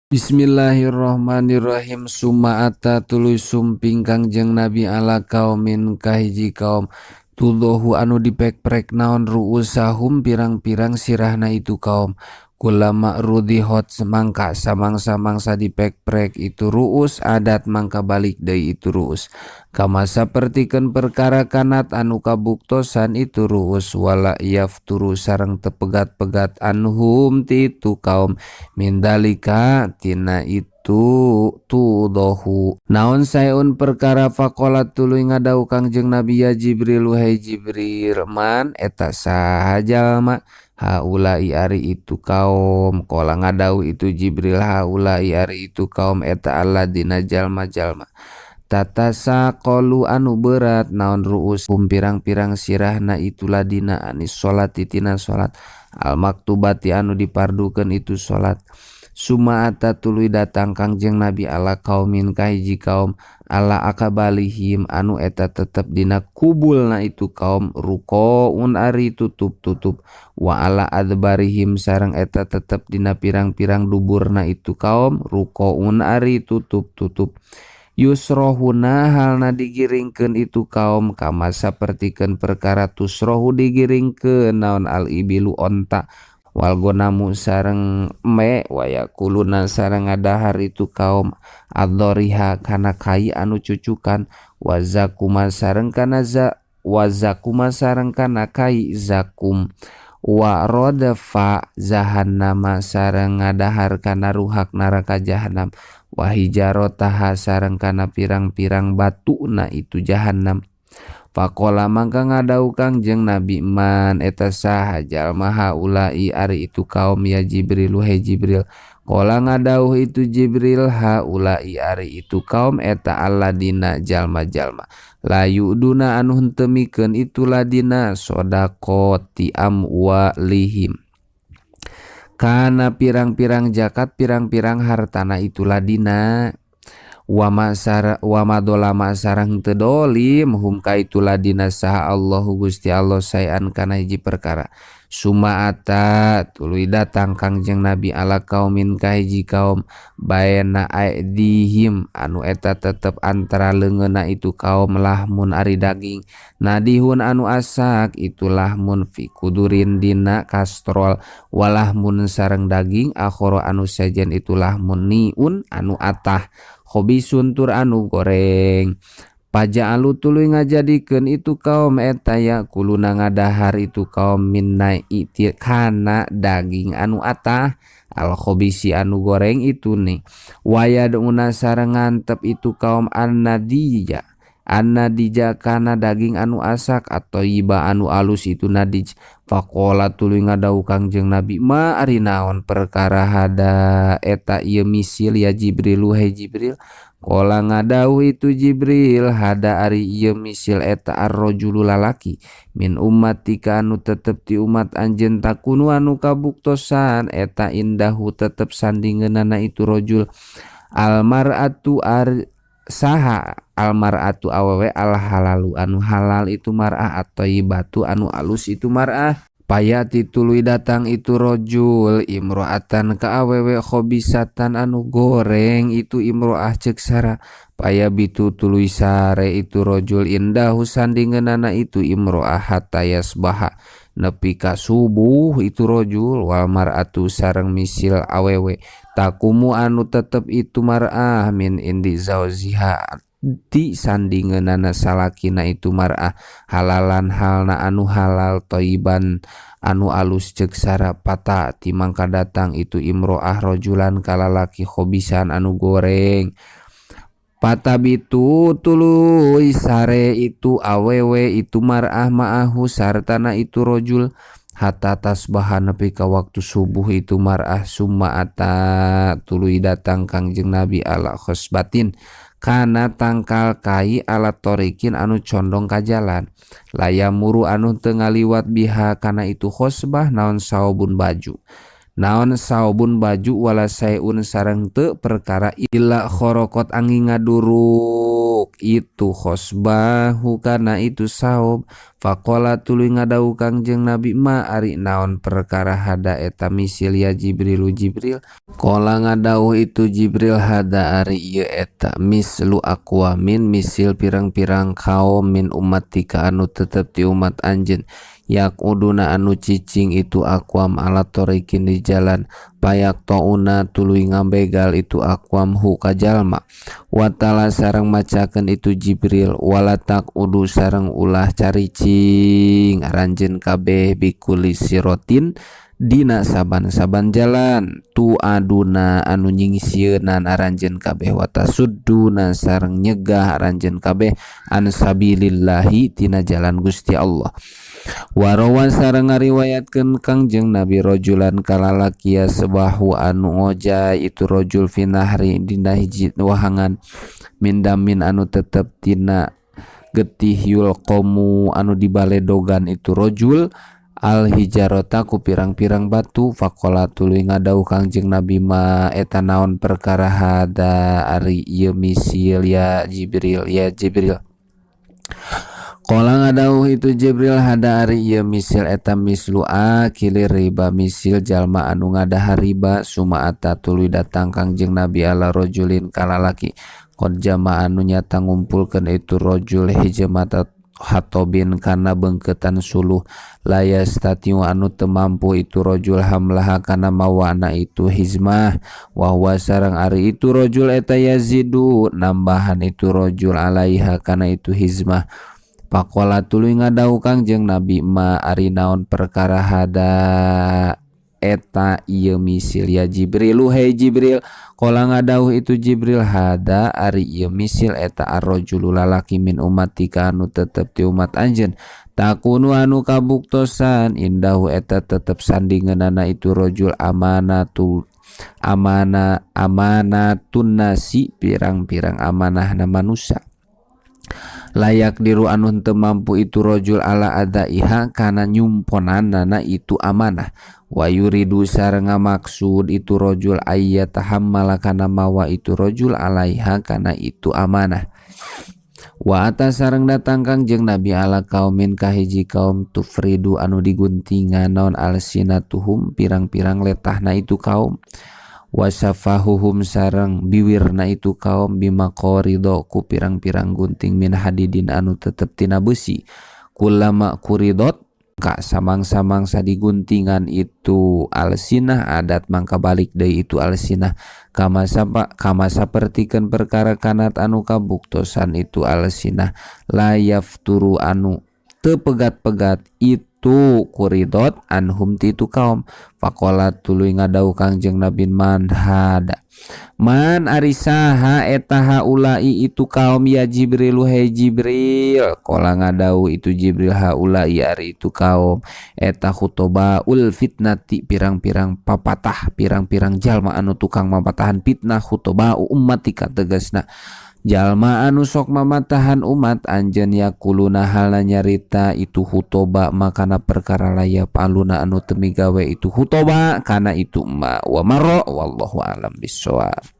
Bismillahirrahmanirrahim. Suma'ata tuluy sumping Kangjeng Nabi ala kaumin kahiji kaum tudohu anu dipek-prek naon ruusahum pirang-pirang sirahna itu kaum kulama rudihot semangka samangsa-mangsa dipek-prek itu ruus adat mangka balik deui itu ruus kama sapertikeun perkara kanat anu kabuktosan itu ruus wala yafturu sareng tepegat-pegat anhum ti itu kaum mindalika tina itu tudohu naon saeun perkara faqala tuluy ngadau Kangjeng Nabi ya Jibril wahai Jibril man eta saha jalma haulai ari itu kaum qala ngadau itu Jibril haulai ari itu kaum eta alladzina jalma-jalma tatasa qalu anu berat naon ruus pirang-pirang sirahna itu ladina anis salat tina salat al maktubati anu dipardukeun itu salat sumaata tuluy datang Kangjeng Nabi ala kaumin kahiji kaum ala akabalihim anu eta tetep dina kubulna itu kaum rukoun ari tutup-tutup wa ala adbarihim sareng eta tetep dina pirang-pirang duburna itu kaum rukoun ari tutup-tutup yusrohuna halna digiringkeun itu kaum kama sapertikeun perkara tusrohu digiringkeun naon al ibilu onta wal gonamu sareng me waya kuluna sareng ngadahar itu kaum adzoriha kana kai anu cucukan wazakuma sareng kana wazakuma sareng kana kai zakum wa rodafa jahannama sareng ngadahar kana ruhak neraka jahanam wa hijarotaha sareng kana pirang-pirang batuna itu jahanam faqala mangka ngadau Kangjeng Nabi man eta saha jalma haulai ari itu kaum ya Jibril wahai Jibril qala ngadau itu Jibril haulai ari itu kaum eta alladzina jalma-jalma la yuduna anu henteu mikeun itu ladina sodaqoti amwalihim kana pirang-pirang zakat pirang-pirang hartana itu ladina wa madolama sareng teu dolim hum ka itu ladina saha Allahu Gusti Allah sayan kana hiji perkara sumaata tuluy datang Kangjeng Nabi ala kaumin kahiji kaum baena aidihim anu eta tetep antara leungeunna itu kaum lahmun ari daging nadihun anu asak itu lahmun fi kudurin dina kastrol walahmun sareng daging akhoro anu sajen itu lahmun niun anu atah khobisun tur anu goreng paja'alu tuluy ngajadikeun itu kaum eta ya kuluna ngadahar itu kaum minnai iti kana daging anu atah al khobisi anu goreng itu nih wayaduna sareng ngantep itu kaum annadija kana daging anu asak atau iba anu alus itu nadij faqala tuluy ngadau Kangjeng Nabi ma ari naon perkara hada eta ieu misil ya Jibril wahai Jibril qala ngadau itu Jibril hada ari ieu misil eta ar-rajulu lalaki min ummatika anu tetep ti umat anjeun takunu anu kabuktosan eta indahu tetep sandingeunana itu rajul almar'atu saha almar'atu awewe al halalu anu halal itu mar'ah atau ibatu anu alus itu mar'ah payati tuluy datang itu rojul imro'atan ka awewe khobisatan anu goreng itu imro'ah ceuk sara paya bitu tuluy sare itu rojul indahu sandingeunana itu imro'ah hatta yasbaha nepi ka subuh itu rojul wal mar'atu sareng misil awewe takumu anu tetep itu mar'ah min indi zauziha ti sandingeunana salakina itu mar'ah halalan halna anu halal thayyiban anu alus ceuk sara pata ti mangka datang itu imro'ah rajulan kalalaki khobisan anu goreng patabitu tuluy sare itu awewe itu mar'ah ma'ahu sartana itu rajul hatta tasbaha nepi ka waktu subuh itu mar'ah sumaata tuluy datang Kangjeng Nabi ala khosbatin kana tangkal kai alat torikin anu condong ka jalan layamuru anu teu ngaliwat biha kana itu khosbah naon saubun baju wala sayun sareng teu perkara illa khorokot angin ngaduruk itu khosbahu kana itu saum. Faqala tuluy ngadau Kangjeng Nabi ma ari naon perkara hada eta misil ya Jibrilu Jibril. Qala ngadau itu Jibril hada ari ieu eta mislu aqwamin misil pirang-pirang kaum min ummatika anu tetep ti umat anjeun. Yak uduna anu cicing itu akwam ala torikin di jalan payak touna tuluy ngambegal itu akwam hu kajalma watala sareng macakeun itu Jibril walatak udu sareng ulah caricing aranjeun kabeh bikuli sirotin dina saban-saban jalan tu aduna anu nyingsieun aranjeun kabeh watasudduna sareng nyegah aranjeun kabeh an sabilillahi tina jalan Gusti Allah. Warawan sareng ngariwayatkeun Kangjeng Nabi rojulan kalalakia sebahu anu ngoja itu rojul finahri dina hiji wahangan mindamin anu tetep tina getih yulqomu anu dibaledogan itu rojul al hijarota ku pirang-pirang batu. Faqala tuluy ngadau Kangjeng Nabi ma eta naon perkara hada ari ieu misil ya Jibril Qala ngadauh itu Jibril hada ari ieu misil eta mislu akili riba misil jalma anu ngadaha riba sumaata tuluy datang Kangjeng Nabi ala rojulin kalalaki qad jama anu nyata ngumpulkeun itu rojul hijmata hatobin kana beungkeutan suluh layas tatiu anu teu mampu itu rojul hamlaha kana mawana itu hizmah wa huwa sareng ari itu rojul eta yazidu nambahan itu rojul alaiha kana itu hizmah. Pakola tuluy ngadau Kangjeng Nabi ma ari naon perkara hada eta ieu misil ya Jibril hei Jibril. Qala ngadau itu Jibril hada ari ieu misil eta arrojulu lalaki min ummatika anu tetep ti umat anjeun takunu anu kabuktosan indahu eta tetep sandingeunana itu rojul amanatun nasi pirang-pirang amanahna manusia layak diru anu teu mampu itu rojul ala adaiha kana nyumponanana itu amanah wa yuridu sareng ngamaksud itu rojul ayyatahammala kana mawa itu rojul alaiha kana itu amanah. Wa atas sareng datang Kangjeng Nabi ala kaumin kahiji kaum tufridu anu diguntingan naon alsinatuhum pirang-pirang letahna itu kaum wasafahuhum sareng biwirna itu kaum bimaqorido ku pirang-pirang gunting min hadidin anu tetep tina besi kulama kuridot ka samang-samangsa diguntingan itu alsinah adat mangka balik deui itu alsinah kama sapertikeun perkara kanat anu kabuktosan itu alsinah layaf turu anu teu pegat-pegat itu kuridot anhum ti itu kaum. Faqala tuluy ngadau Kangjeng Nabi man hada man arisaha eta haulai itu kaum ya Jibril hei Jibril. Qala ngadau itu Jibril haulai ari itu kaum eta khutobaul fitnati pirang-pirang papatah pirang-pirang jalma anu tukang mapatahan fitnah khutobau ummatika tegasna jalma anu sok mamatahan umat anjeun yakuluna halna nyarita itu hutoba makana perkara layap aluna anu teu migawe itu hutoba kana itu ma wa maro wallahu alam bissawab.